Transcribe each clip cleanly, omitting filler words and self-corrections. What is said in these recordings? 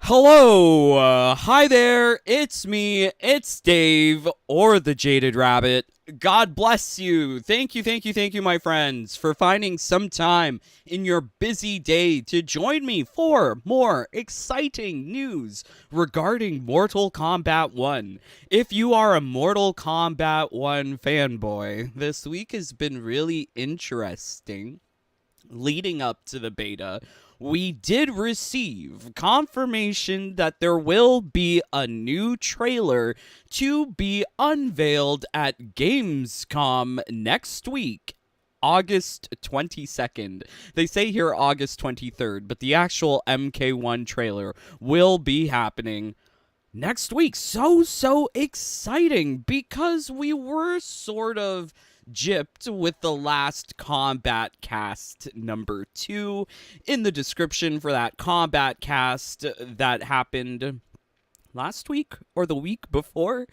Hello, hi there, it's me, it's Dave, or the Jaded Rabbit. God bless you. Thank you, my friends, for finding some time in your busy day to join me for more exciting news regarding Mortal Kombat 1. If you are a Mortal Kombat 1 fanboy, this week has been really interesting. Leading up to the beta, we did receive confirmation that there will be a new trailer to be unveiled at Gamescom next week. August 22nd. They say here August 23rd, but the actual MK1 trailer will be happening next week. So exciting, because we were sort of gypped with the last Kombat cast number 2 in the description for that Kombat cast that happened last week or the week before.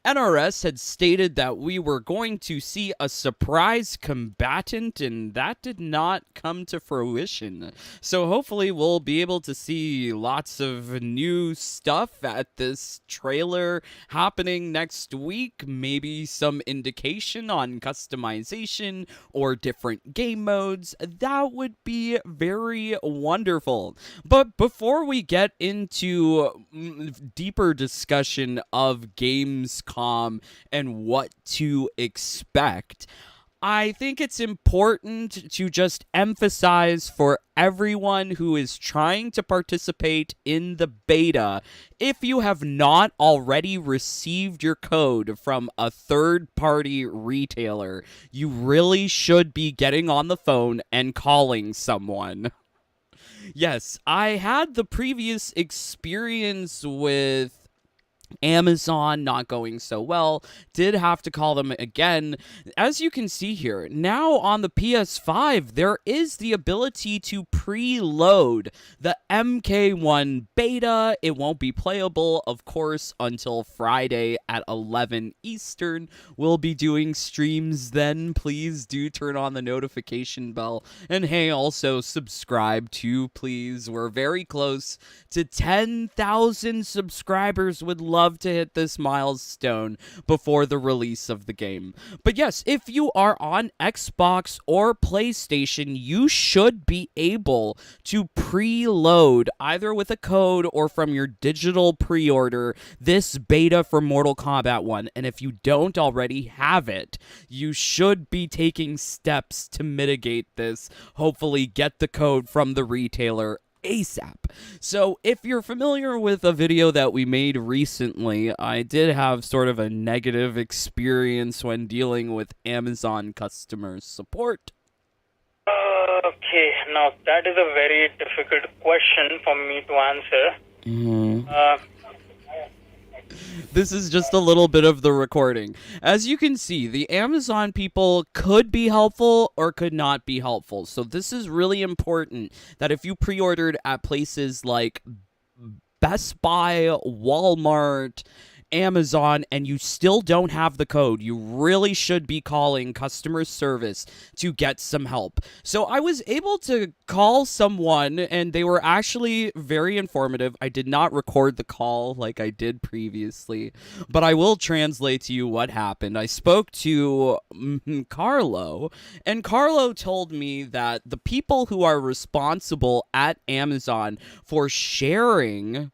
NRS had stated that we were going to see a surprise combatant, and that did not come to fruition. So hopefully we'll be able to see lots of new stuff at this trailer happening next week. Maybe some indication on customization or different game modes. That would be very wonderful. But before we get into deeper discussion of Gamescom and what to expect, I think it's important to just emphasize for everyone who is trying to participate in the beta, if you have not already received your code from a third-party retailer, you really should be getting on the phone and calling someone. Yes, I had the previous experience with Amazon not going so well, did have to call them again. As you can see here, now on the PS5, there is the ability to preload the MK1 beta. It won't be playable, of course, until Friday at 11 Eastern. We'll be doing streams then. Please do turn on the notification bell. And hey, also subscribe too, please. We're very close to 10,000 subscribers. Would love to hit this milestone before the release of the game. But yes, if you are on Xbox or PlayStation, you should be able to preload, either with a code or from your digital pre-order, this beta for Mortal Kombat 1. And if you don't already have it, you should be taking steps to mitigate this. Hopefully get the code from the retailer ASAP. So if you're familiar with a video that we made recently, I did have sort of a negative experience when dealing with Amazon customer support. Okay, now that is a very difficult question for me to answer. This is just a little bit of the recording. As you can see, the Amazon people could be helpful or could not be helpful. So this is really important, that if you pre-ordered at places like Best Buy, Walmart, Amazon, and you still don't have the code, you really should be calling customer service to get some help. So I was able to call someone, and they were actually very informative. I did not record the call like I did previously, but I will translate to you what happened. I spoke to Carlo, and Carlo told me that the people who are responsible at Amazon for sharing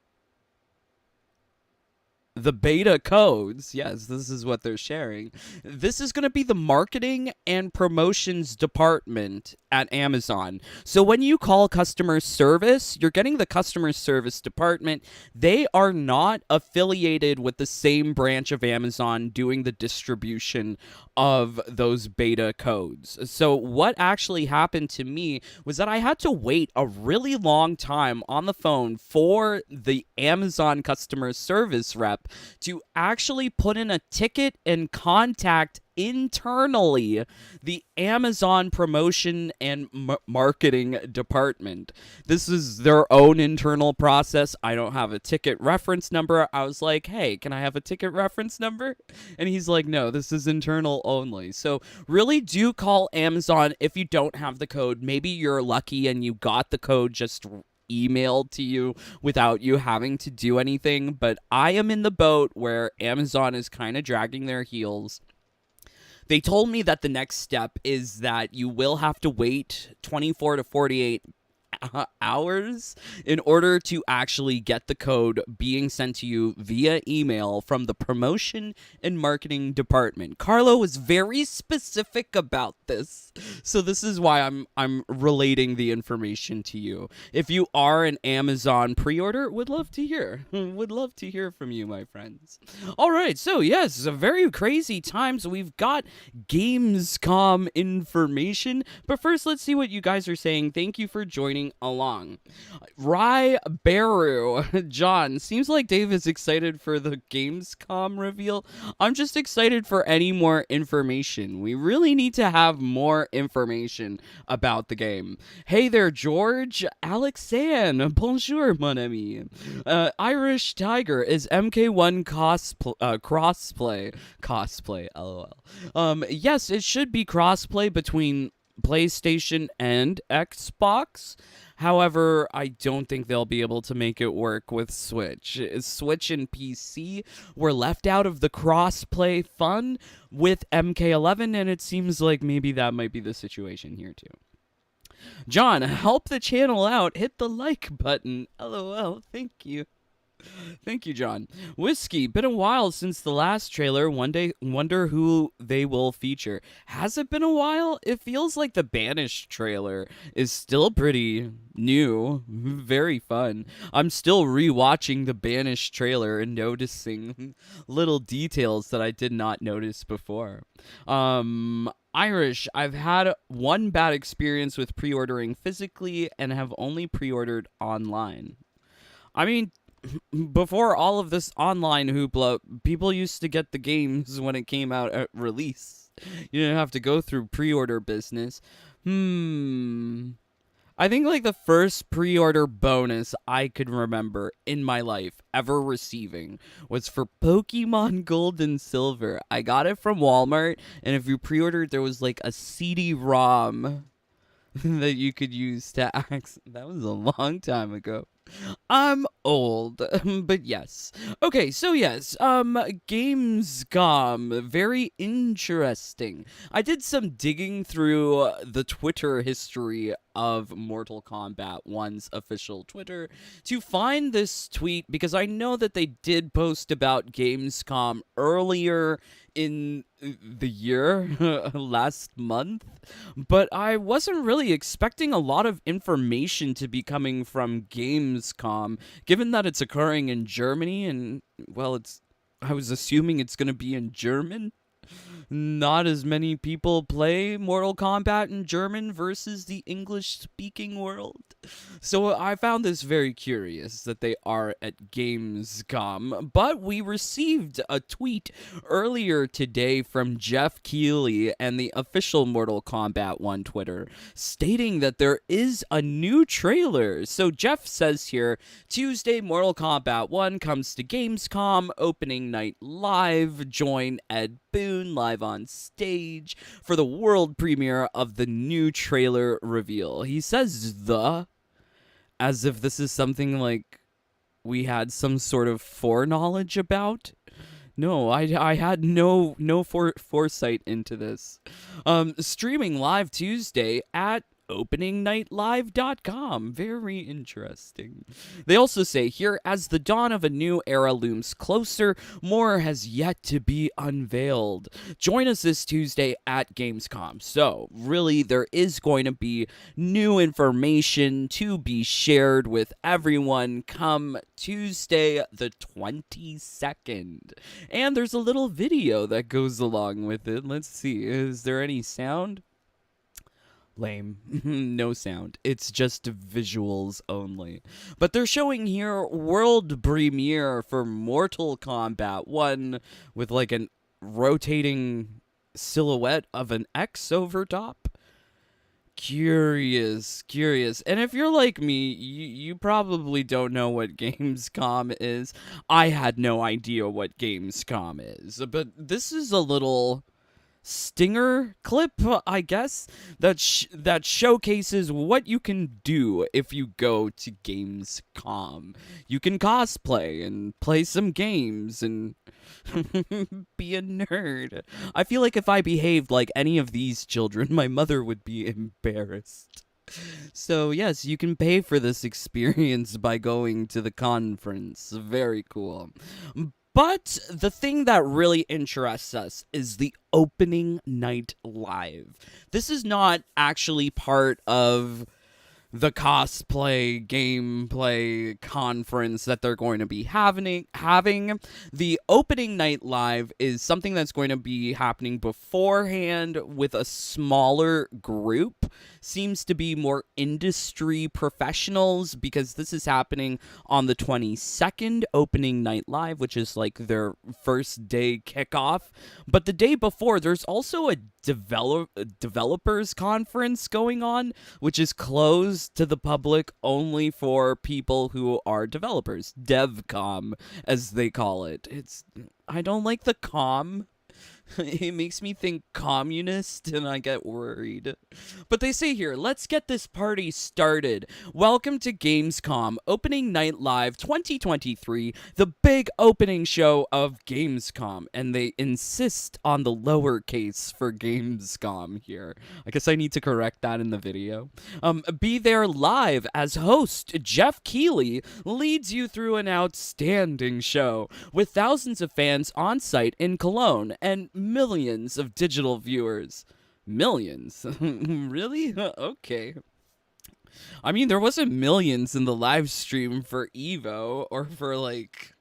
the beta codes, yes, this is what they're sharing. This is going to be the marketing and promotions department at Amazon. So when you call customer service, you're getting the customer service department. They are not affiliated with the same branch of Amazon doing the distribution of those beta codes. So what actually happened to me was that I had to wait a really long time on the phone for the Amazon customer service rep to actually put in a ticket and contact internally the Amazon promotion and marketing department. This is their own internal process. I don't have a ticket reference number. I was like, hey, can I have a ticket reference number? And he's like, no, this is internal only. So really do call Amazon if you don't have the code. Maybe you're lucky and you got the code just emailed to you without you having to do anything. But I am in the boat where Amazon is kind of dragging their heels. They told me that the next step is that you will have to wait 24 to 48 hours in order to actually get the code being sent to you via email from the promotion and marketing department. Carlo was very specific about this, so this is why I'm relating the information to you. If you are an Amazon pre-order, would love to hear from you, my friends. All right, so yes, it's a very crazy times. We've got Gamescom information, but first let's see what you guys are saying. Thank you for joining along. Rai Baru, John, seems like Dave is excited for the Gamescom reveal. I'm just excited for any more information. We really need to have more information about the game. Hey there, George. Alexan, bonjour, mon ami. Irish Tiger, is MK1 crossplay, lol. Yes, it should be crossplay between PlayStation and Xbox. However, I don't think they'll be able to make it work with Switch. Switch and PC were left out of the crossplay fun with MK11, and it seems like maybe that might be the situation here too. John, help the channel out. Hit the like button. LOL. Thank you. Thank you, John. Whiskey, been a while since the last trailer. One day, wonder who they will feature. Has it been a while? It feels like the Banished trailer is still pretty new, very fun. I'm still rewatching the Banished trailer and noticing little details that I did not notice before. Irish, I've had one bad experience with pre-ordering physically and have only pre-ordered online. I mean, before all of this online hoopla, people used to get the games when it came out at release. You didn't have to go through pre-order business. I think like the first pre-order bonus I could remember in my life ever receiving was for Pokemon Gold and Silver. I got it from Walmart, and if you pre-ordered, there was like a CD-ROM that you could use to access. That was a long time ago. I'm old, but yes. Okay, so yes, Gamescom, very interesting. I did some digging through the Twitter history of Mortal Kombat 1's official Twitter to find this tweet, because I know that they did post about Gamescom earlier in the year, last month, but I wasn't really expecting a lot of information to be coming from Gamescom, given that it's occurring in Germany, and, well, I was assuming it's going to be in German. Not as many people play Mortal Kombat in German versus the English-speaking world. So I found this very curious that they are at Gamescom. But we received a tweet earlier today from Jeff Keighley and the official Mortal Kombat 1 Twitter stating that there is a new trailer. So Jeff says here, Tuesday, Mortal Kombat 1 comes to Gamescom, opening night live. Join Ed Boon live on stage for the world premiere of the new trailer reveal. He says as if this is something like we had some sort of foreknowledge about. No, I had no foresight into this. Streaming live Tuesday at openingnightlive.com. Very interesting. They also say here, as the dawn of a new era looms closer, more has yet to be unveiled. Join us this Tuesday at Gamescom. So, really, there is going to be new information to be shared with everyone come Tuesday the 22nd. And there's a little video that goes along with it. Let's see. Is there any sound? Lame. No sound. It's just visuals only. But they're showing here world premiere for Mortal Kombat 1 with like an rotating silhouette of an X over top. Curious. And if you're like me, you probably don't know what Gamescom is. I had no idea what Gamescom is. But this is a little stinger clip, I guess, that showcases what you can do if you go to Gamescom. You can cosplay and play some games and be a nerd. I feel like if I behaved like any of these children, my mother would be embarrassed. So, yes, you can pay for this experience by going to the conference. Very cool. But the thing that really interests us is the opening night live. This is not actually part of the cosplay gameplay conference that they're going to be having. The opening night live is something that's going to be happening beforehand with a smaller group. Seems to be more industry professionals, because this is happening on the 22nd, opening night live, which is like their first day kickoff. But the day before, there's also a developers conference going on, which is closed to the public only for people who are developers. DevCom, as they call it. I don't like the com. It makes me think communist, and I get worried. But they say here, let's get this party started. Welcome to Gamescom, Opening Night Live 2023, the big opening show of Gamescom. And they insist on the lowercase for Gamescom here. I guess I need to correct that in the video. Be there live as host Jeff Keighley leads you through an outstanding show with thousands of fans on site in Cologne and millions of digital viewers. Millions? Really? Okay. I mean, there wasn't millions in the live stream for Evo or for, like,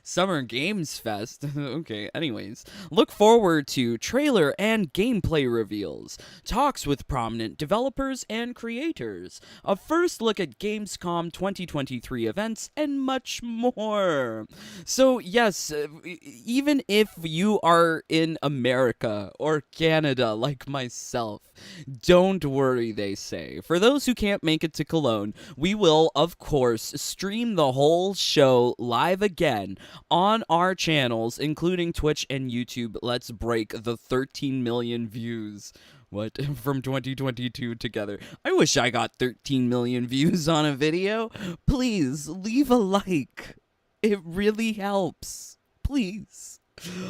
Summer Games Fest. Okay, anyways. Look forward to trailer and gameplay reveals, talks with prominent developers and creators, a first look at Gamescom 2023 events, and much more. So, yes, even if you are in America or Canada like myself, don't worry, they say. For those who can't make it to Cologne, we will, of course, stream the whole show live again on our channels, including Twitch and YouTube. Let's break the 13 million views. What? From 2022 together. I wish I got 13 million views on a video. Please, leave a like. It really helps. Please.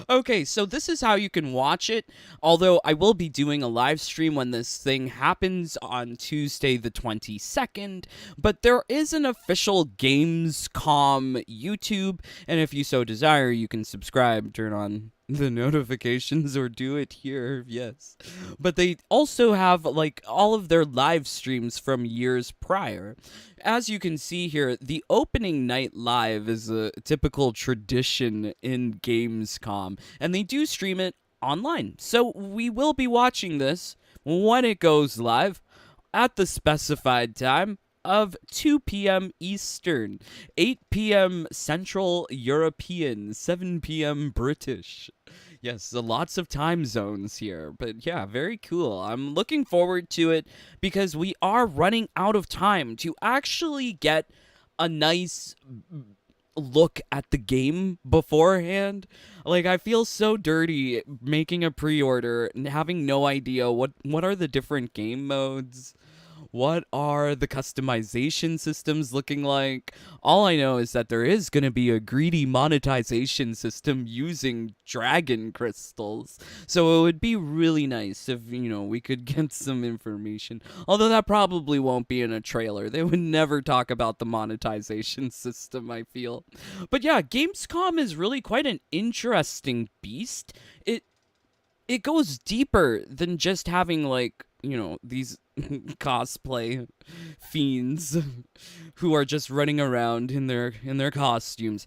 Okay, so this is how you can watch it, although I will be doing a live stream when this thing happens on Tuesday the 22nd, but there is an official Gamescom YouTube, and if you so desire, you can subscribe, turn on the notifications, or do it here, yes. But they also have, like, all of their live streams from years prior. As you can see here, the opening night live is a typical tradition in Gamescom, and they do stream it online. So we will be watching this when it goes live at the specified time of 2 p.m. Eastern, 8 p.m. Central European, 7 p.m. British. Yes, lots of time zones here, but yeah, very cool. I'm looking forward to it because we are running out of time to actually get a nice look at the game beforehand. Like, I feel so dirty making a pre-order and having no idea what are the different game modes. What are the customization systems looking like? All I know is that there is going to be a greedy monetization system using dragon crystals. So it would be really nice if, we could get some information. Although that probably won't be in a trailer. They would never talk about the monetization system, I feel. But yeah, Gamescom is really quite an interesting beast. It goes deeper than just having, like, these cosplay fiends who are just running around in their costumes.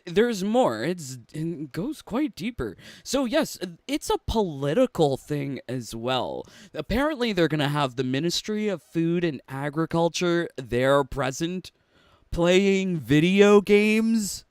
There's more. It goes quite deeper. So yes, it's a political thing as well. Apparently they're gonna have the Ministry of Food and Agriculture there present, playing video games.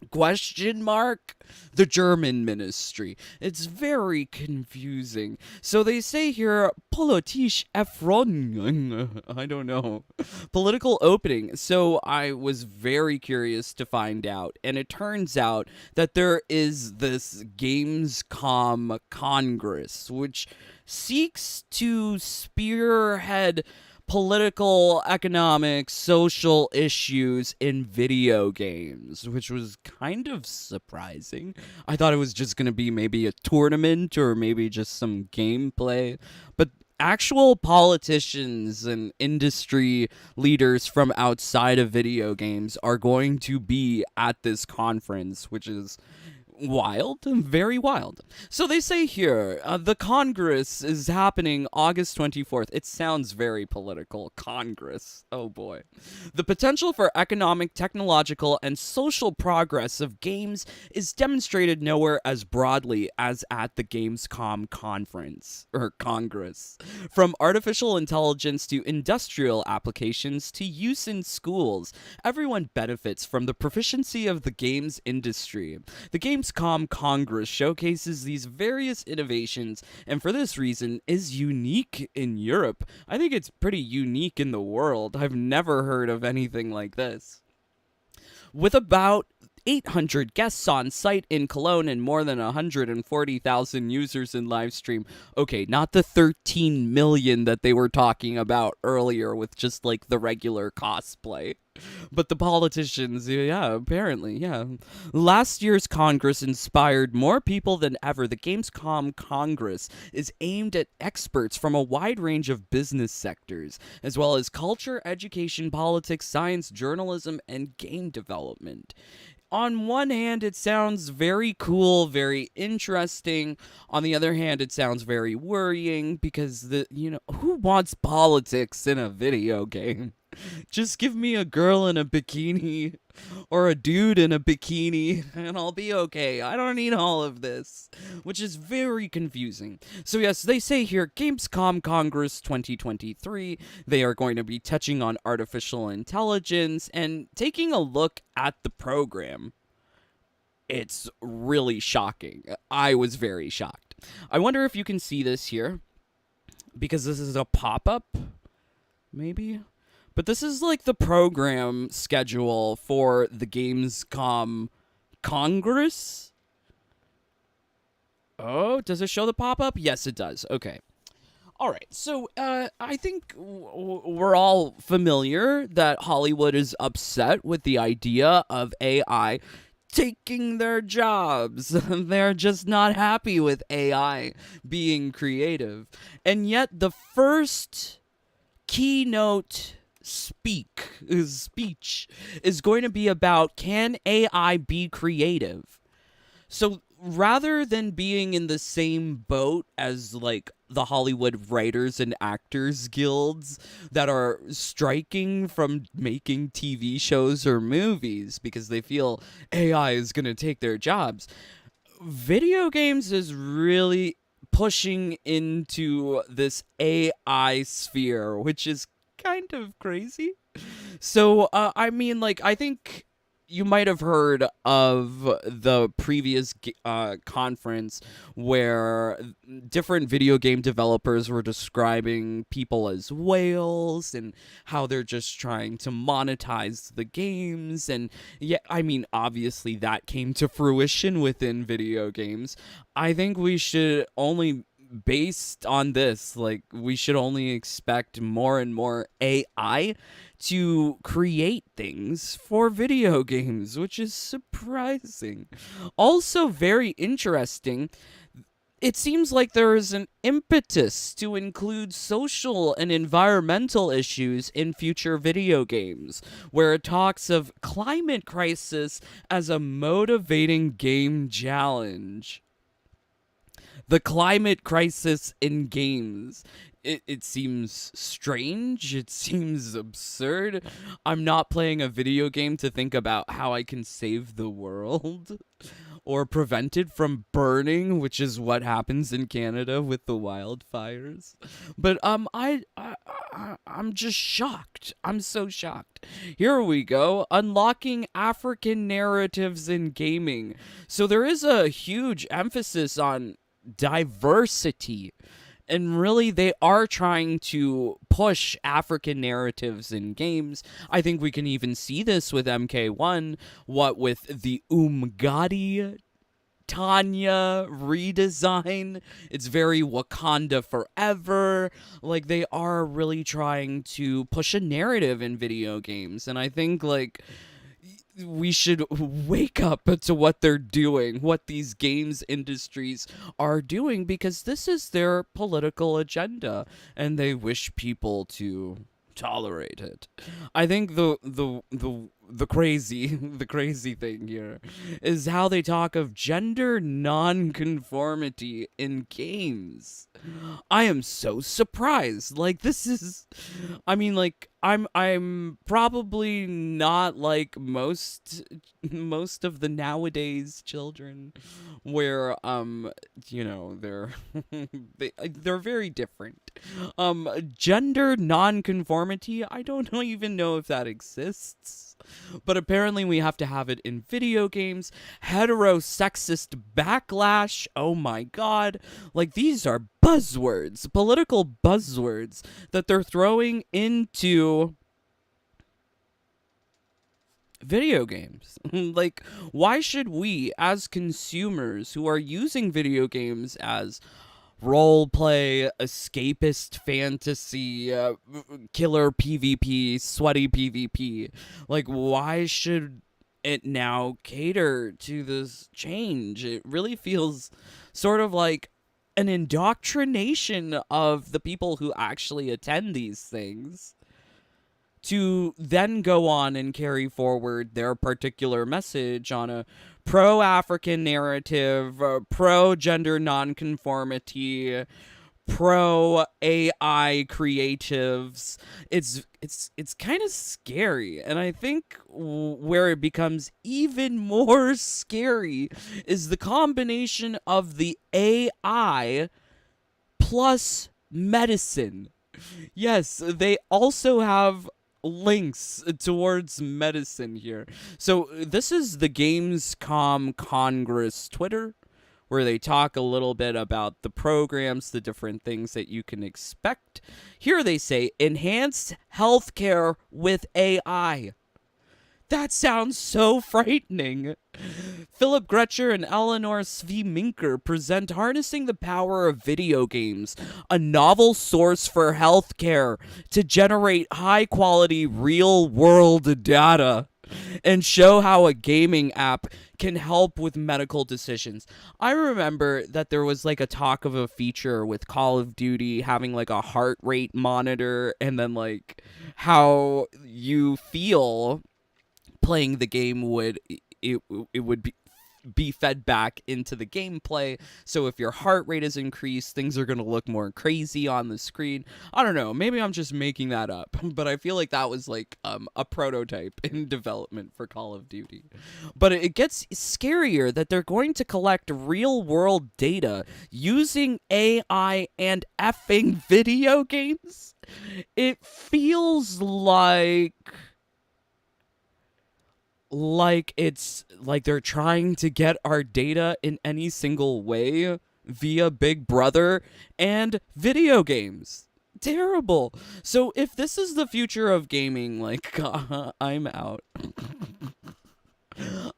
question mark the German ministry. It's very confusing. So they say here politisch Eröffnung. I don't know. Political opening. So I was very curious to find out, and it turns out that there is this Gamescom Congress which seeks to spearhead political, economic, social issues in video games, which was kind of surprising. I thought it was just going to be maybe a tournament or maybe just some gameplay, but actual politicians and industry leaders from outside of video games are going to be at this conference, which is wild, very wild. So they say here, the Congress is happening August 24th. It sounds very political. Congress. Oh boy. The potential for economic, technological, and social progress of games is demonstrated nowhere as broadly as at the Gamescom conference, or Congress. From artificial intelligence to industrial applications to use in schools, everyone benefits from the proficiency of the games industry. The Gamescom Congress showcases these various innovations, and for this reason is unique in Europe. I think it's pretty unique in the world. I've never heard of anything like this. With about 800 guests on site in Cologne and more than 140,000 users in live stream. Okay, not the 13 million that they were talking about earlier with just like the regular cosplay. But the politicians, yeah, apparently, yeah. Last year's Congress inspired more people than ever. The Gamescom Congress is aimed at experts from a wide range of business sectors, as well as culture, education, politics, science, journalism, and game development. On one hand, it sounds very cool, very interesting. On the other hand, it sounds very worrying because who wants politics in a video game? Just give me a girl in a bikini or a dude in a bikini and I'll be okay. I don't need all of this, which is very confusing. So yes, they say here Gamescom Congress 2023. They are going to be touching on artificial intelligence and taking a look at the program. It's really shocking. I was very shocked. I wonder if you can see this here because this is a pop-up, maybe? But this is like the program schedule for the Gamescom Congress. Oh, does it show the pop-up? Yes, it does. Okay. All right. So I think we're all familiar that Hollywood is upset with the idea of AI taking their jobs. They're just not happy with AI being creative. And yet the first keynote speech is going to be about, can AI be creative? So rather than being in the same boat as like the Hollywood writers and actors guilds that are striking from making TV shows or movies because they feel AI is going to take their jobs, video games is really pushing into this AI sphere, which is kind of crazy. So, I mean, like, I think you might have heard of the previous conference where different video game developers were describing people as whales and how they're just trying to monetize the games. And yeah, I mean, obviously that came to fruition within video games. I think we should only, based on this, like, we should only expect more and more AI to create things for video games, which is surprising. Also very interesting, it seems like there is an impetus to include social and environmental issues in future video games, where it talks of climate crisis as a motivating game challenge. The climate crisis in games. It seems strange. It seems absurd. I'm not playing a video game to think about how I can save the world. or prevented from burning, which is what happens in Canada with the wildfires. But I'm just shocked. I'm so shocked. Here we go. Unlocking African narratives in gaming. So there is a huge emphasis on diversity. And really, they are trying to push African narratives in games. I think we can even see this with MK1, what with the Umgadi Tanya redesign. It's very Wakanda forever. Like, they are really trying to push a narrative in video games. And I think, like, we should wake up to what they're doing, what these games industries are doing, because this is their political agenda, and they wish people to tolerate it. I think the crazy the crazy thing here is how they talk of gender non-conformity in games. I am so surprised. Like, this is, I mean, like, I'm probably not like most of the nowadays children, where you know, they're they're very different. Gender non-conformity, I don't even know if that exists, but apparently we have to have it in video games. Heterosexist backlash, oh my god. Like, these are buzzwords, political buzzwords that they're throwing into video games. Like, why should we, as consumers who are using video games as role play, escapist fantasy, killer PvP, sweaty PvP, like, why should it now cater to this change? It really feels sort of like an indoctrination of the people who actually attend these things, to then go on and carry forward their particular message on a pro-African narrative, pro-gender nonconformity, pro-AI creatives. It's kind of scary, and I think where it becomes even more scary is the combination of the AI plus medicine. Yes, they also have links towards medicine here. So this is the Gamescom Congress Twitter, where they talk a little bit about the programs, the different things that you can expect. Here they say, enhanced healthcare with AI. That sounds so frightening. Philip Gretcher and Eleanor Sviminker present Harnessing the Power of Video Games, a novel source for healthcare to generate high-quality, real-world data and show how a gaming app can help with medical decisions. I remember that there was like a talk of a feature with Call of Duty having like a heart rate monitor, and then like how you feel playing the game would be fed back into the gameplay. So if your heart rate is increased, things are going to look more crazy on the screen. I don't know, maybe I'm just making that up, but I feel like that was like a prototype in development for Call of Duty. But it gets scarier that they're going to collect real world data using AI and effing video games. It feels like it's like they're trying to get our data in any single way via Big Brother and video games. Terrible. So if this is the future of gaming, like, I'm out.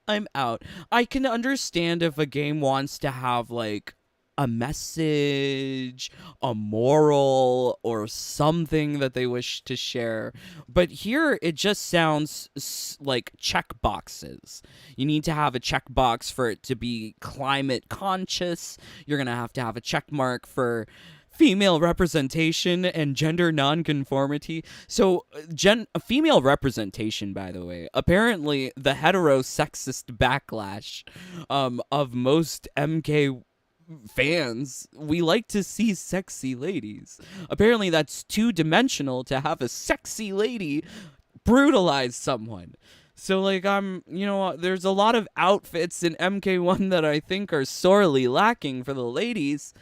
I'm out. I can understand if a game wants to have like a message, a moral, or something that they wish to share. But here it just sounds like check boxes. You need to have a checkbox for it to be climate conscious. You're going to have a check mark for female representation and gender nonconformity. So, female representation, by the way, apparently the heterosexist backlash of most MK fans, we like to see sexy ladies. Apparently that's two-dimensional to have a sexy lady brutalize someone. So, like, there's a lot of outfits in MK1 that I think are sorely lacking for the ladies.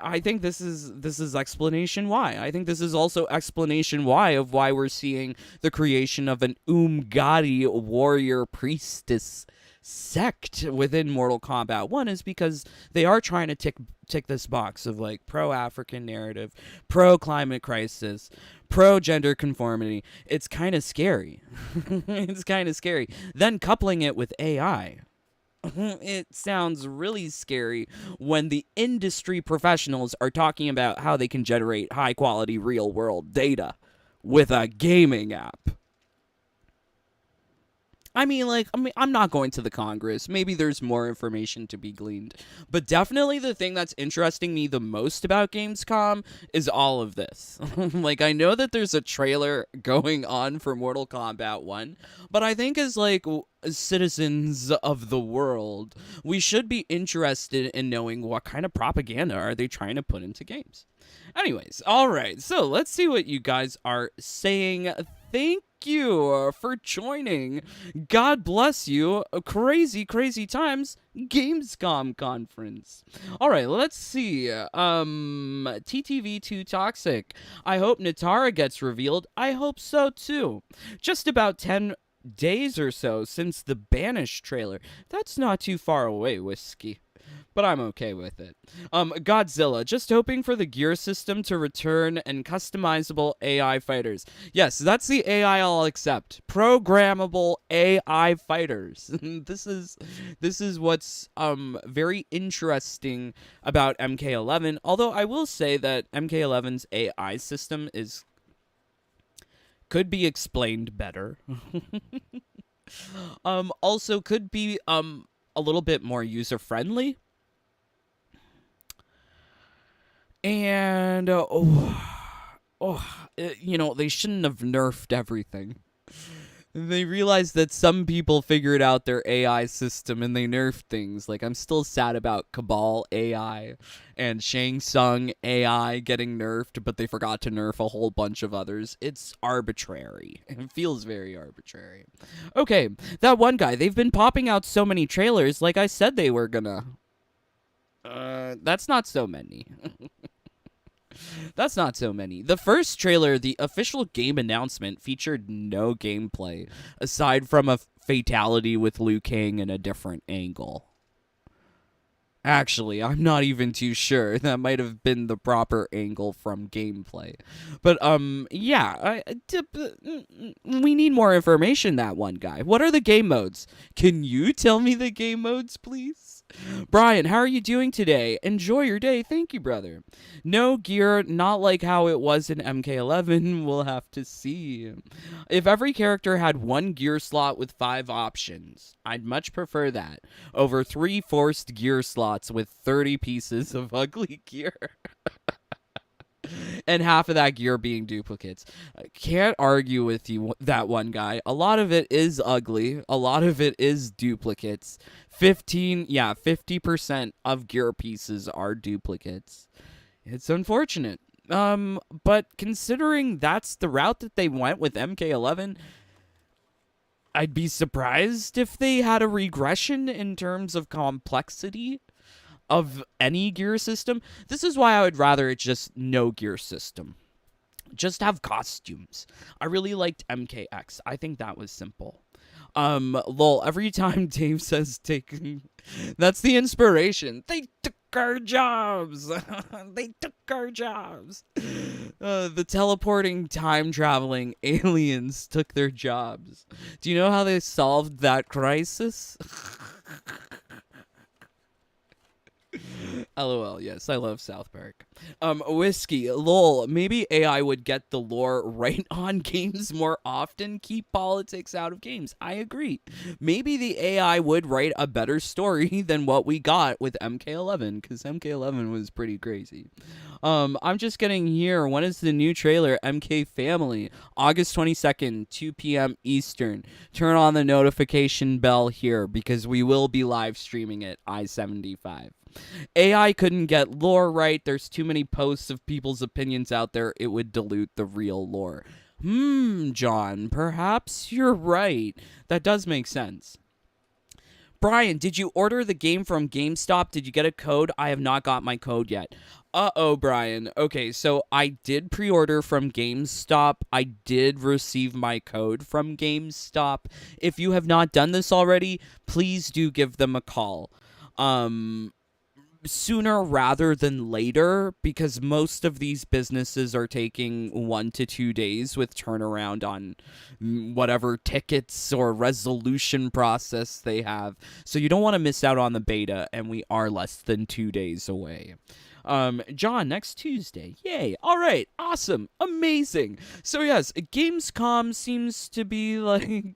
I think this is explanation why. I think this is also explanation why of why we're seeing the creation of an Umgadi warrior priestess sect within Mortal Kombat 1 is because they are trying to tick this box of like pro-African narrative, pro-climate crisis, pro-gender conformity. It's kind of scary. It's kind of scary. Then coupling it with AI. It sounds really scary when the industry professionals are talking about how they can generate high quality real world data with a gaming app. I'm not going to the Congress. Maybe there's more information to be gleaned. But definitely the thing that's interesting me the most about Gamescom is all of this. Like, I know that there's a trailer going on for Mortal Kombat 1, but I think as, like, citizens of the world, we should be interested in knowing what kind of propaganda are they trying to put into games. Anyways, all right, so let's see what you guys are saying. Thank you for joining. God bless you. Crazy, crazy times. Gamescom Conference. All right, let's see. TTV2 Toxic. I hope Natara gets revealed. I hope so too. Just about 10 days or so since the Banish trailer. That's not too far away, Whiskey. But I'm okay with it. Godzilla, just hoping for the gear system to return and customizable AI fighters. Yes, that's the AI I'll accept. Programmable AI fighters. This is what's very interesting about MK11. Although I will say that MK11's AI system could be explained better. Also could be a little bit more user friendly. And, they shouldn't have nerfed everything. They realized that some people figured out their AI system and they nerfed things. Like, I'm still sad about Cabal AI and Shang Tsung AI getting nerfed, but they forgot to nerf a whole bunch of others. It's arbitrary. It feels very arbitrary. Okay, that one guy, they've been popping out so many trailers like I said they were gonna. That's not so many. That's not so many. The first trailer, the official game announcement, featured no gameplay, aside from a fatality with Liu Kang in a different angle. Actually, I'm not even too sure. That might have been the proper angle from gameplay. But, yeah, we need more information, that one guy. What are the game modes? Can you tell me the game modes, please? Brian, how are you doing today? Enjoy your day. Thank you, brother. No gear, not like how it was in MK11. We'll have to see. If every character had one gear slot with 5 options, I'd much prefer that over 3 forced gear slots with 30 pieces of ugly gear. And half of that gear being duplicates. I can't argue with you, that one guy. A lot of it is ugly. A lot of it is duplicates. 50% of gear pieces are duplicates. It's unfortunate. But considering that's the route that they went with MK11, I'd be surprised if they had a regression in terms of complexity of any gear system. This is why I would rather it just no gear system. Just have costumes. I really liked MKX. I think that was simple. Lol, every time Dave says taking, that's the inspiration. They took our jobs. They took our jobs. The teleporting, time traveling aliens took their jobs. Do you know how they solved that crisis? LOL, yes, I love South Park. Whiskey, lol, maybe AI would get the lore right on games more often, keep politics out of games. I agree. Maybe the AI would write a better story than what we got with MK11, because MK11 was pretty crazy. I'm just getting here. When is the new trailer? MK Family, August 22nd, 2 p.m. Eastern. Turn on the notification bell here, because we will be live streaming it, I-75. AI couldn't get lore right. There's too many posts of people's opinions out there. It would dilute the real lore. John, perhaps you're right. That does make sense. Brian, did you order the game from GameStop? Did you get a code? I have not got my code yet. Uh-oh, Brian. Okay, so I did pre-order from GameStop. I did receive my code from GameStop. If you have not done this already, please do give them a call. Sooner rather than later, because most of these businesses are taking 1 to 2 days with turnaround on whatever tickets or resolution process they have. So you don't want to miss out on the beta, and we are less than 2 days away. John, next Tuesday. Yay. All right. Awesome. Amazing. So yes, Gamescom seems to be like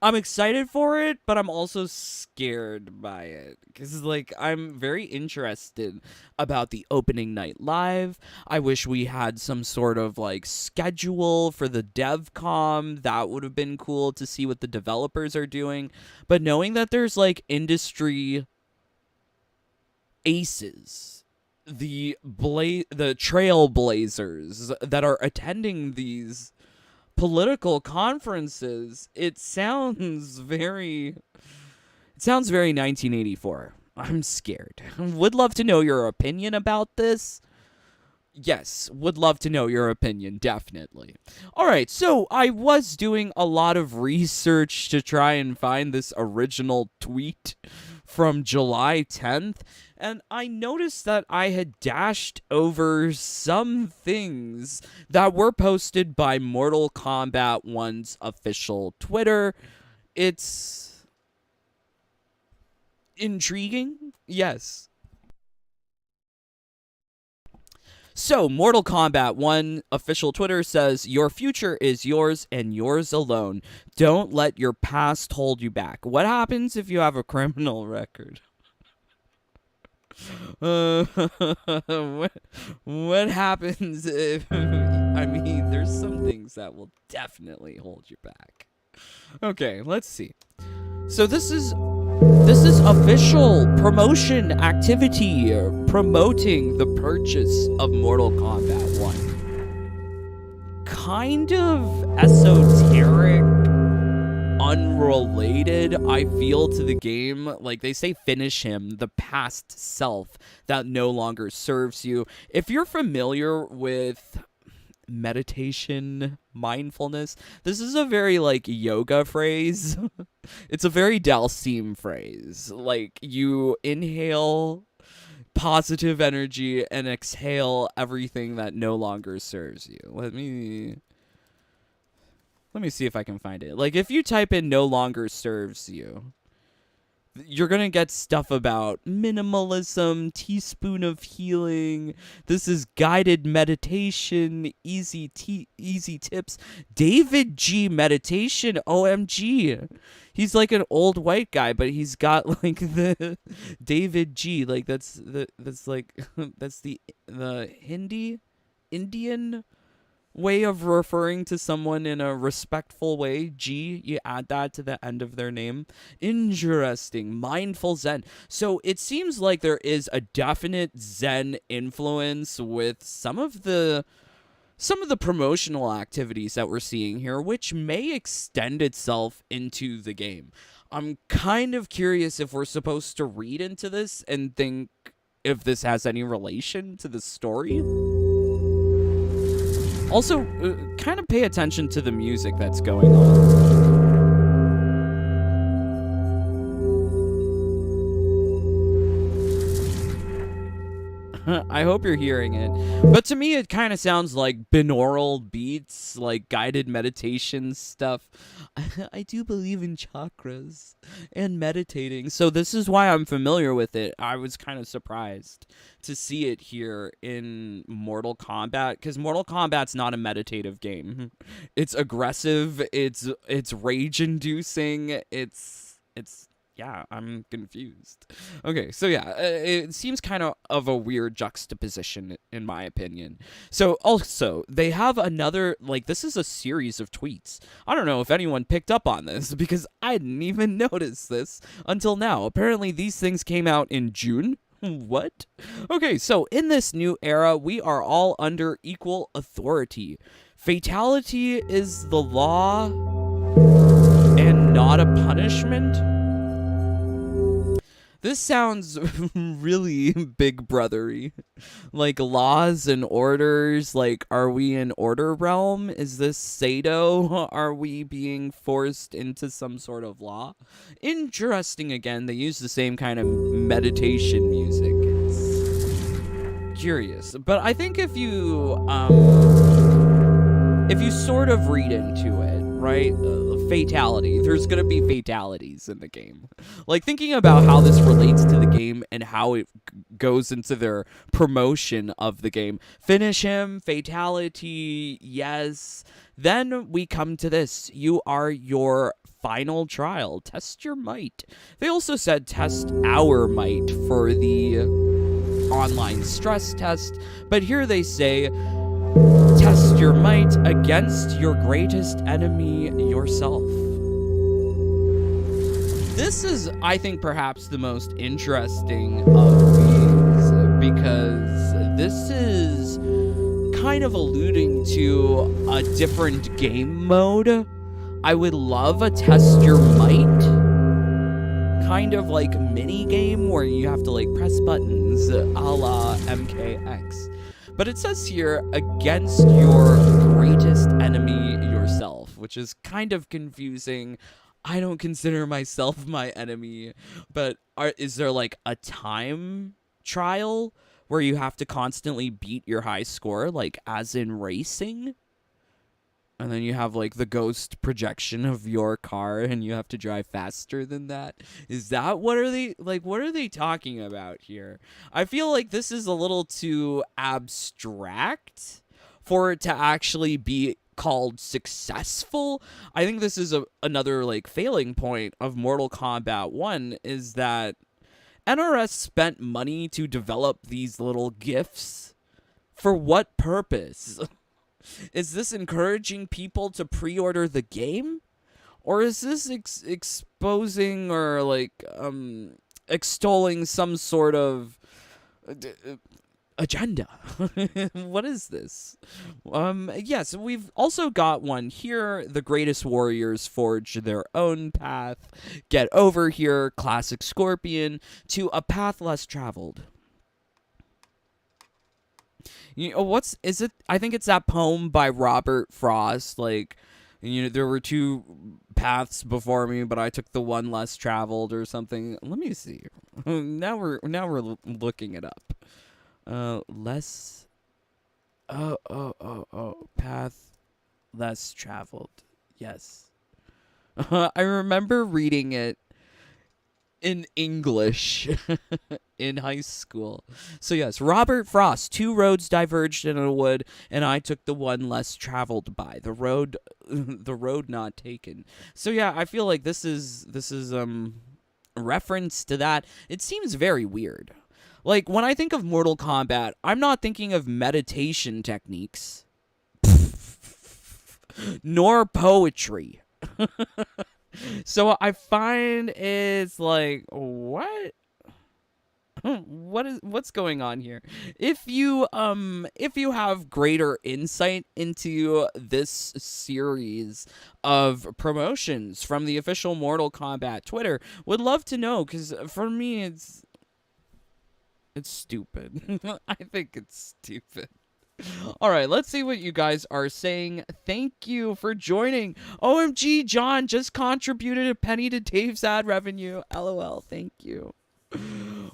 I'm excited for it, but I'm also scared by it. Because, like, I'm very interested about the opening night live. I wish we had some sort of, like, schedule for the DevCom. That would have been cool to see what the developers are doing. But knowing that there's, like, industry aces, the trailblazers that are attending these political conferences, it sounds very 1984. I'm scared. Would love to know your opinion about this. Yes, would love to know your opinion, definitely. All right, so I was doing a lot of research to try and find this original tweet from July 10th, and I noticed that I had dashed over some things that were posted by Mortal Kombat 1's official Twitter. It's intriguing, yes. So, Mortal Kombat 1 official Twitter says, "Your future is yours and yours alone. Don't let your past hold you back." What happens if you have a criminal record? What happens if... I mean, there's some things that will definitely hold you back. Okay, let's see. So this is official promotion activity promoting the purchase of Mortal Kombat 1. Kind of esoteric, unrelated, I feel, to the game. Like, they say finish him, the past self that no longer serves you. If you're familiar with meditation, mindfulness, this is a very, like, yoga phrase. It's a very Dalsim phrase. Like, you inhale positive energy and exhale everything that no longer serves you. Let me see if I can find it. Like, if you type in "no longer serves you," you're gonna get stuff about minimalism, teaspoon of healing. This is guided meditation, easy tips. David G meditation. OMG, he's like an old white guy, but he's got like the David G. Like that's the Indian way of referring to someone in a respectful way. G, you add that to the end of their name. Interesting. Mindful Zen. So it seems like there is a definite Zen influence with some of the promotional activities that we're seeing here, which may extend itself into the game. I'm kind of curious if we're supposed to read into this and think if this has any relation to the story. Also, kind of pay attention to the music that's going on. I hope you're hearing it. But to me, it kind of sounds like binaural beats, like guided meditation stuff. I do believe in chakras and meditating, so this is why I'm familiar with it. I was kind of surprised to see it here in Mortal Kombat, because Mortal Kombat's not a meditative game. It's aggressive, it's rage-inducing, it's yeah, I'm confused. Okay, so yeah, it seems kind of a weird juxtaposition, in my opinion. So, also, they have another, like, this is a series of tweets. I don't know if anyone picked up on this, because I didn't even notice this until now. Apparently, these things came out in June. What? Okay, so in this new era, we are all under equal authority. Fatality is the law and not a punishment? This sounds really Big Brothery. Like laws and orders, like are we in order realm? Is this Sado? Are we being forced into some sort of law? Interesting again, they use the same kind of meditation music. It's curious. But I think if you sort of read into it, right? Fatality. There's gonna be fatalities in the game. Like, thinking about how this relates to the game and how it goes into their promotion of the game. Finish him, fatality, yes. Then we come to this. You are your final trial. Test your might. They also said test our might for the online stress test, but here they say test your might against your greatest enemy, yourself. This is, I think, perhaps the most interesting of these, because this is kind of alluding to a different game mode. I would love a test your might kind of like mini game where you have to like press buttons a la MKX. But it says here, against your greatest enemy, yourself, which is kind of confusing. I don't consider myself my enemy, but is there like a time trial where you have to constantly beat your high score, like as in racing? And then you have like the ghost projection of your car and you have to drive faster than that. Is that what are they talking about here? I feel like this is a little too abstract for it to actually be called successful. I think this is another like failing point of Mortal Kombat 1 is that NRS spent money to develop these little gifts. For what purpose? Is this encouraging people to pre-order the game? Or is this exposing or like extolling some sort of agenda? What is this? Yes, we've also got one here. The greatest warriors forge their own path. Get over here, classic Scorpion, to a path less traveled. You know, I think it's that poem by Robert Frost, like, you know, there were two paths before me, but I took the one less traveled or something. Let me see. Now we're looking it up. Path less traveled. Yes. I remember reading it in English in high school. So yes, Robert Frost, two roads diverged in a wood, and I took the one less traveled by. The road not taken. So yeah, I feel like this is reference to that. It seems very weird. Like, when I think of Mortal Kombat, I'm not thinking of meditation techniques. Nor poetry. So I find it's like, what? What's going on here? If you have greater insight into this series of promotions from the official Mortal Kombat Twitter, would love to know, because for me it's stupid. I think it's stupid. All right, let's see what you guys are saying. Thank you for joining. OMG, John just contributed a penny to Dave's ad revenue. LOL, thank you.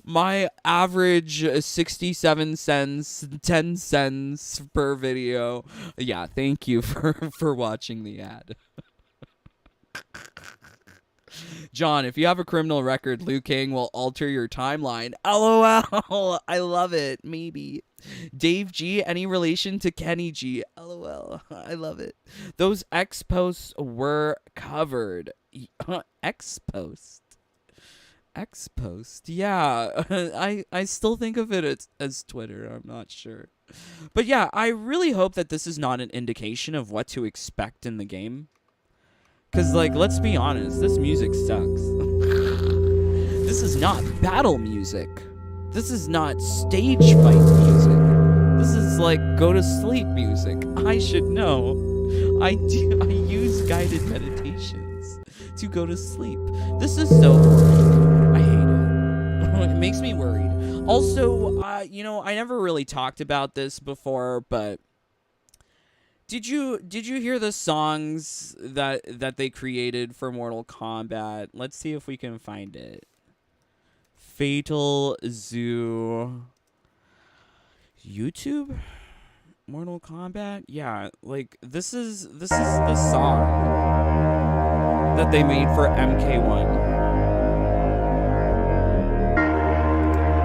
My average 67 cents, 10 cents per video. Yeah, thank you for watching the ad. John, if you have a criminal record, Liu Kang will alter your timeline. LOL, I love it. Maybe. Dave G, any relation to Kenny G? LOL, I love it. Those X posts were covered. X post? X post? Yeah, I still think of it as Twitter. I'm not sure. But yeah, I really hope that this is not an indication of what to expect in the game. Because, like, let's be honest, this music sucks. This is not battle music. This is not stage fight music. This is like go to sleep music. I should know. I use guided meditations to go to sleep. This is so boring. I hate it. It makes me worried. Also, I never really talked about this before, but did you hear the songs that they created for Mortal Kombat? Let's see if we can find it. Fatal Zoo YouTube Mortal Kombat? Yeah, like this is the song that they made for MK1.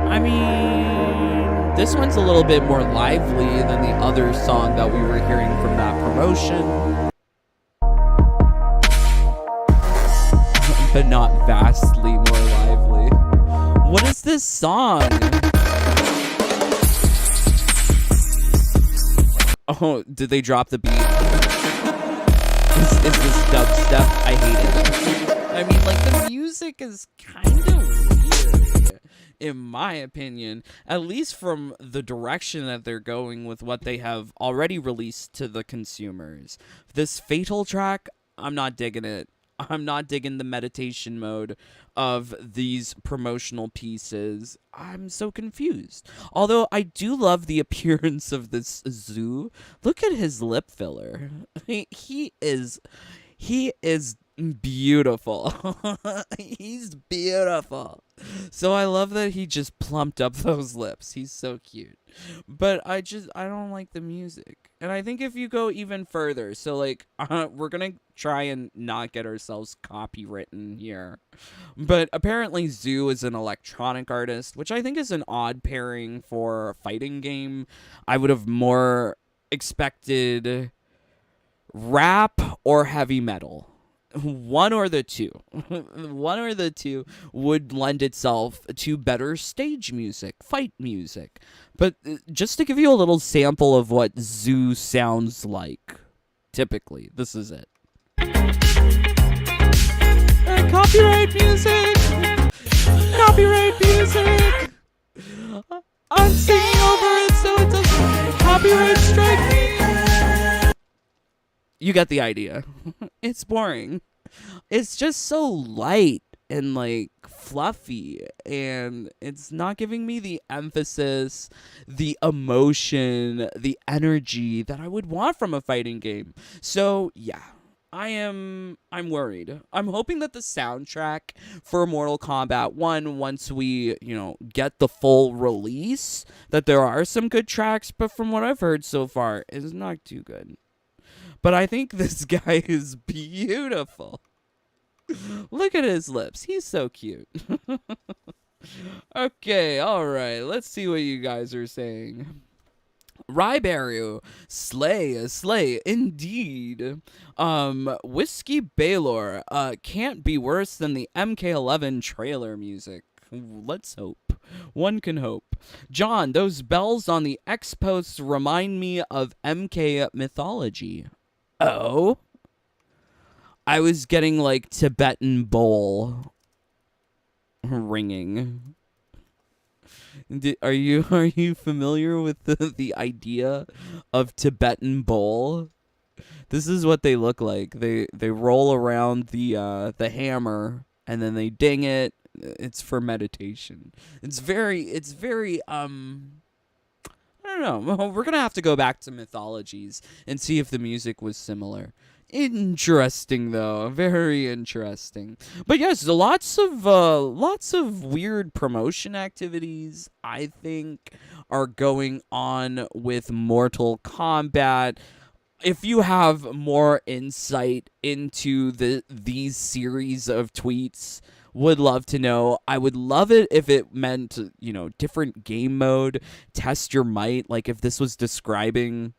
I mean, this one's a little bit more lively than the other song that we were hearing from that promotion. But not vastly more lively. What is this song? Oh, did they drop the beat? Is this dubstep? I hate it. I mean, like, the music is kind of weird, in my opinion, at least from the direction that they're going with what they have already released to the consumers. This Fatal track, I'm not digging it. I'm not digging the meditation mode of these promotional pieces. I'm so confused. Although I do love the appearance of this zoo. Look at his lip filler. He is beautiful. He's beautiful. So I love that he just plumped up those lips. He's so cute. But I don't like the music. And I think if you go even further, so like we're going to try and not get ourselves copywritten here. But apparently Zoo is an electronic artist, which I think is an odd pairing for a fighting game. I would have more expected rap or heavy metal. One or the two. One or the two would lend itself to better stage music, fight music. But just to give you a little sample of what Zoo sounds like, typically, this is it. Copyright music! Copyright music! I'm singing over it so it doesn't copyright strike me! You get the idea. It's boring. It's just so light and like fluffy, and it's not giving me the emphasis, the emotion, the energy that I would want from a fighting game. So yeah, I'm worried. I'm hoping that the soundtrack for Mortal Kombat 1, once we, get the full release, that there are some good tracks, but from what I've heard so far, is not too good. But I think this guy is beautiful. Look at his lips. He's so cute. Okay, all right. Let's see what you guys are saying. Rybaru, slay, indeed. Whiskey Baylor, can't be worse than the MK11 trailer music. Let's hope. One can hope. John, those bells on the X posts remind me of MK mythology. Oh? I was getting like Tibetan bowl ringing. Are you familiar with the idea of Tibetan bowl? This is what they look like. They roll around the hammer and then they ding it. It's for meditation. It's very I don't know. We're going to have to go back to mythologies and see if the music was similar. Interesting, though. Very interesting. But yes, lots of weird promotion activities, I think, are going on with Mortal Kombat. If you have more insight into these series of tweets, would love to know. I would love it if it meant, different game mode, test your might. Like if this was describing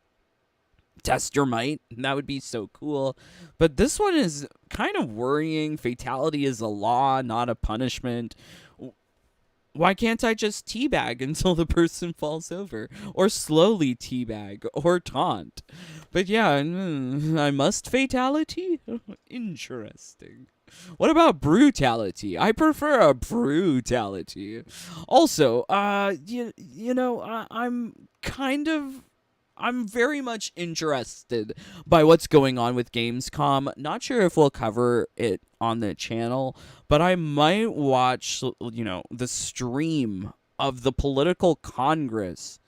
test your might, that would be so cool. But this one is kind of worrying. Fatality is a law, not a punishment. Why can't I just teabag until the person falls over? Or slowly teabag? Or taunt? But yeah, I must fatality? Interesting. What about brutality? I prefer a brutality. Also, I'm very much interested by what's going on with Gamescom. Not sure if we'll cover it on the channel, but I might watch, the stream of the political congress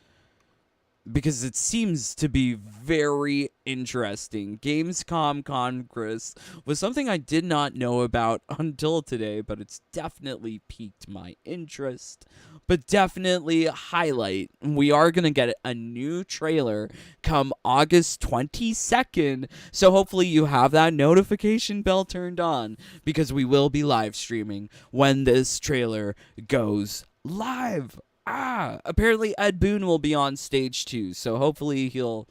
because it seems to be very interesting. Gamescom Congress was something I did not know about until today, but it's definitely piqued my interest. But definitely highlight, we are going to get a new trailer come August 22nd, so hopefully you have that notification bell turned on, because we will be live streaming when this trailer goes live. Apparently Ed Boon will be on stage too, so hopefully he'll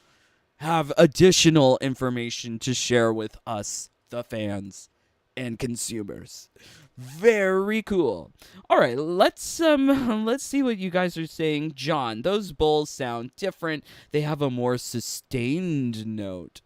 have additional information to share with us, the fans and consumers. Very cool. All right, let's see what you guys are saying. John, those bowls sound different. They have a more sustained note.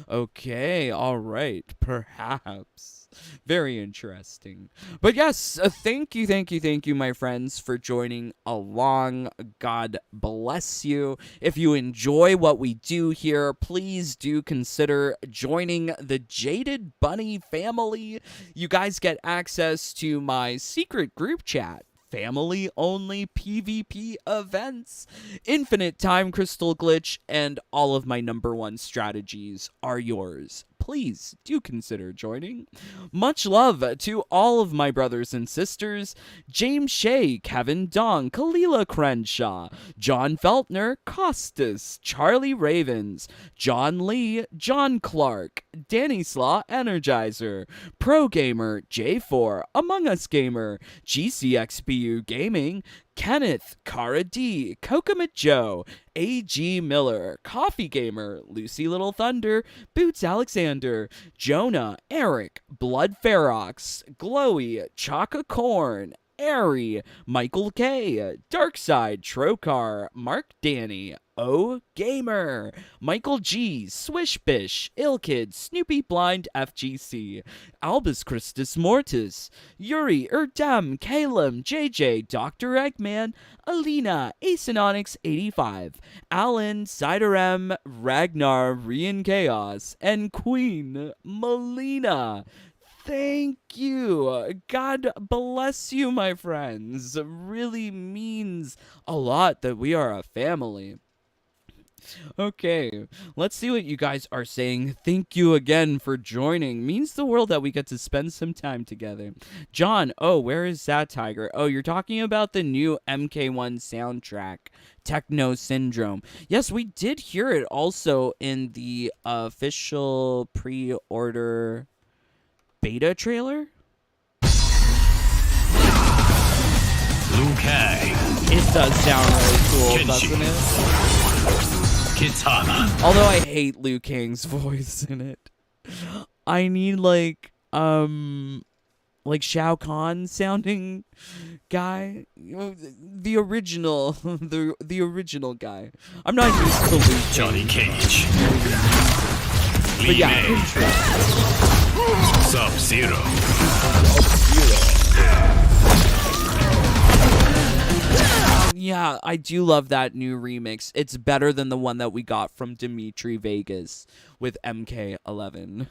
Okay, all right, perhaps. Very interesting. But yes, thank you, my friends, for joining along. God bless you. If you enjoy what we do here, please do consider joining the Jaded Bunny family. You guys get access to my secret group chat, family-only PvP events, infinite time crystal glitch, and all of my number one strategies are yours. Please do consider joining. Much love to all of my brothers and sisters: James Shea, Kevin Dong, Kalila Crenshaw, John Feltner, Costas, Charlie Ravens, John Lee, John Clark, Danny Slaw Energizer, Pro Gamer, J4, Among Us Gamer, GCXBU Gaming, Kenneth, Cara D, Kokomet Joe, A.G. Miller, Coffee Gamer, Lucy Little Thunder, Boots Alexander, Jonah, Eric, Blood Ferox, Glowy, Chaka Corn, Airy, Michael K, Darkside, Trokar, Mark Danny, O Gamer, Michael G, Swishbish, Ilkid, Snoopy Blind FGC, Albus Christus Mortis, Yuri, Erdem, Calum, JJ, Dr. Eggman, Alina, Acenonyx85, Alan, Ciderem, Ragnar, Rian Chaos, and Queen Melina. Thank you. God bless you, my friends. It really means a lot that we are a family. Okay, let's see what you guys are saying. Thank you again for joining. Means the world that we get to spend some time together. John, where is that tiger? Oh, you're talking about the new MK1 soundtrack, Techno Syndrome. Yes, we did hear it also in the official pre-order beta trailer. It does sound really cool, doesn't it? Although I hate Liu Kang's voice in it. I need like Shao Kahn sounding guy. The original the original guy. I'm not used to Liu Kang. Johnny Cage. But yeah, Sub-Zero. Yeah, I do love that new remix. It's better than the one that we got from Dimitri Vegas with MK11.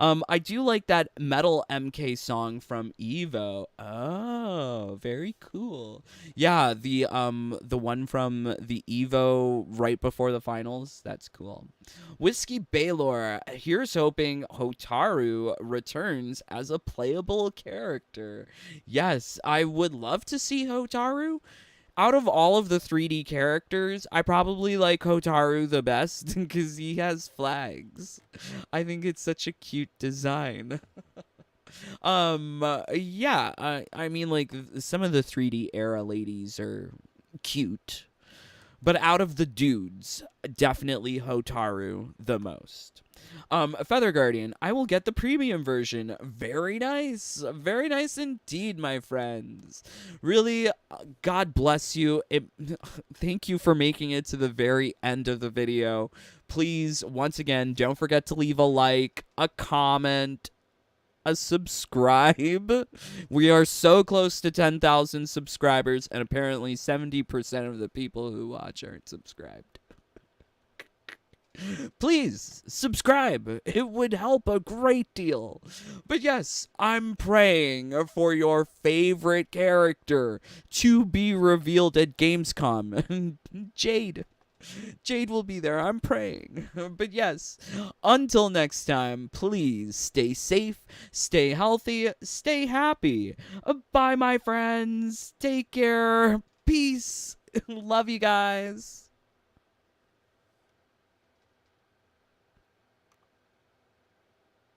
I do like that Metal MK song from Evo. Oh, very cool. Yeah, the one from the Evo right before the finals. That's cool. Whiskey Baylor, here's hoping Hotaru returns as a playable character. Yes, I would love to see Hotaru. Out of all of the 3D characters, I probably like Hotaru the best because he has flags. I think it's such a cute design. Yeah, I mean, like, some of the 3D era ladies are cute. But out of the dudes, definitely Hotaru the most. Feather Guardian, I will get the premium version. Very nice. Very nice indeed, my friends. Really, God bless you. Thank you for making it to the very end of the video. Please, once again, don't forget to leave a like, a comment, a subscribe. We are so close to 10,000 subscribers, and apparently 70% of the people who watch aren't subscribed. Please subscribe. It would help a great deal. But yes, I'm praying for your favorite character to be revealed at Gamescom. Jade. Jade will be there. I'm praying. But yes, until next time, please stay safe, stay healthy, stay happy. Bye, my friends. Take care. Peace. Love you guys.